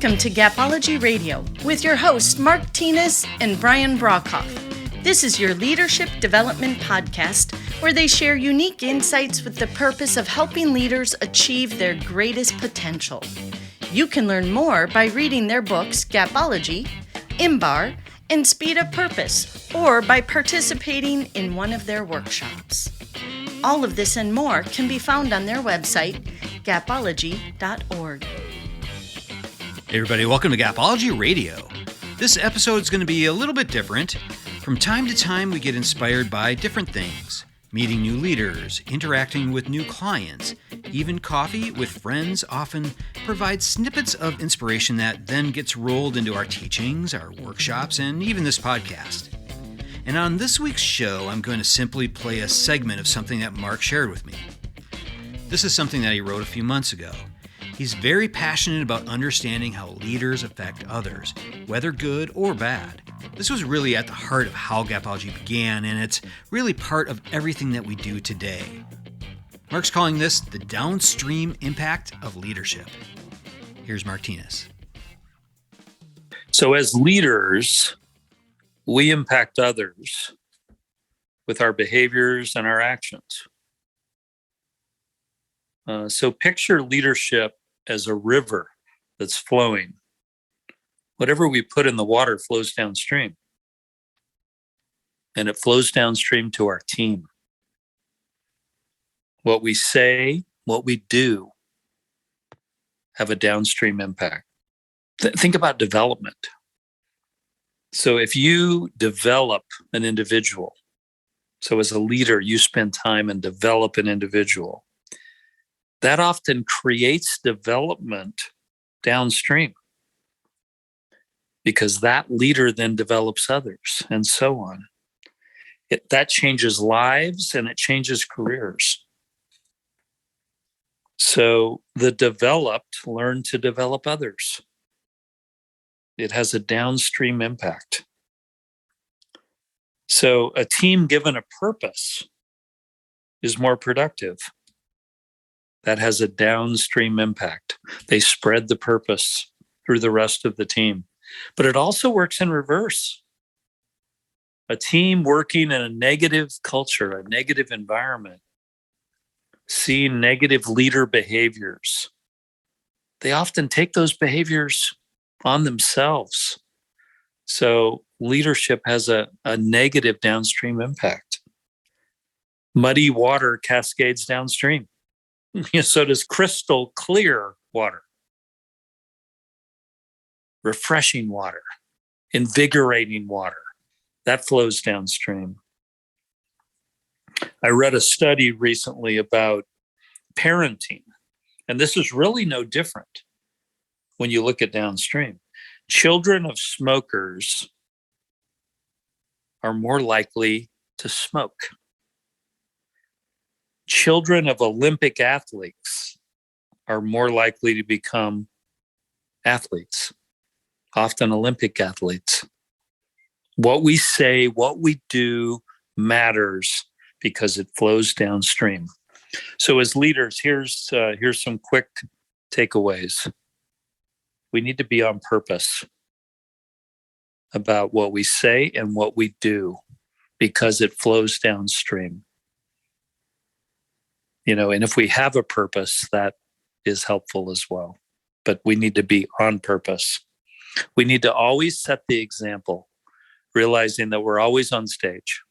Welcome to Gapology Radio with your hosts Mark Thienes and Brian Brockhoff. This is your leadership development podcast where they share unique insights with the purpose of helping leaders achieve their greatest potential. You can learn more by reading their books Gapology, Imbar, and Speed of Purpose, or by participating in one of their workshops. All of this and more can be found on their website, gapology.org. Hey everybody, welcome to Gapology Radio. This episode is going to be a little bit different. From time to time, we get inspired by different things. Meeting new leaders, interacting with new clients, even coffee with friends often provides snippets of inspiration that then gets rolled into our teachings, our workshops, and even this podcast. And on this week's show, I'm going to simply play a segment of something that Mark shared with me. This is something that he wrote a few months ago. He's very passionate about understanding how leaders affect others, whether good or bad. This was really at the heart of how Gapology began, and it's really part of everything that we do today. Mark's calling this the downstream impact of leadership. Here's Mark Thienes. So as leaders, we impact others with our behaviors and our actions. So picture leadership as a river that's flowing. Whatever we put in the water flows downstream. And it flows downstream to our team. What we say, what we do, have a downstream impact. Think about development. So if you develop an individual, so as a leader, you spend time and develop an individual, that often creates development downstream because that leader then develops others and so on. That changes lives and it changes careers. So the developed learn to develop others. It has a downstream impact. So a team given a purpose is more productive. That has a downstream impact. They spread the purpose through the rest of the team. But it also works in reverse. A team working in a negative culture, a negative environment, seeing negative leader behaviors, they often take those behaviors on themselves. So leadership has a negative downstream impact. Muddy water cascades downstream. So does crystal clear water, refreshing water, invigorating water. That flows downstream. I read a study recently about parenting, and this is really no different when you look at downstream. Children of smokers are more likely to smoke. Children of Olympic athletes are more likely to become athletes, often Olympic athletes. What we say, what we do matters because it flows downstream. So as leaders, here's some quick takeaways. We need to be on purpose about what we say and what we do because it flows downstream. And if we have a purpose, that is helpful as well. But we need to be on purpose. We need to always set the example, realizing that we're always on stage.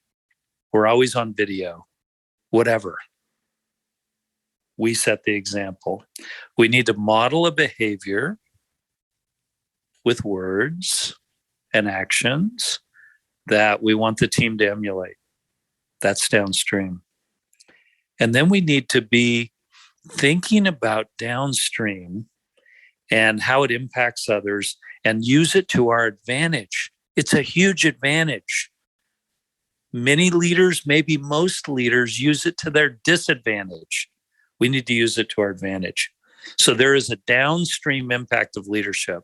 We're always on video, whatever. We set the example. We need to model a behavior with words and actions that we want the team to emulate. That's downstream. And then we need to be thinking about downstream and how it impacts others and use it to our advantage. It's a huge advantage. Many leaders, maybe most leaders, use it to their disadvantage. We need to use it to our advantage. So there is a downstream impact of leadership,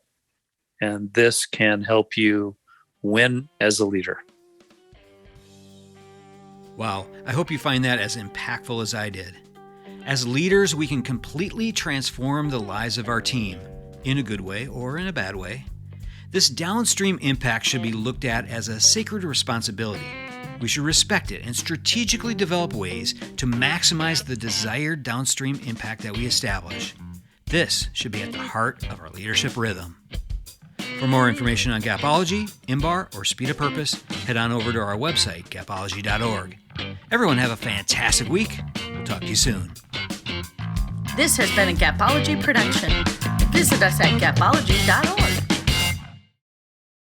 and this can help you win as a leader. Wow, I hope you find that as impactful as I did. As leaders, we can completely transform the lives of our team. in a good way or in a bad way. This downstream impact should be looked at as a sacred responsibility. We should respect it and strategically develop ways to maximize the desired downstream impact that we establish. This should be at the heart of our leadership rhythm. For more information on Gapology, IMBAR, or Speed of Purpose, head on over to our website, gapology.org. Everyone have a fantastic week. We'll talk to you soon. This has been a Gapology production. Visit us at gapology.org.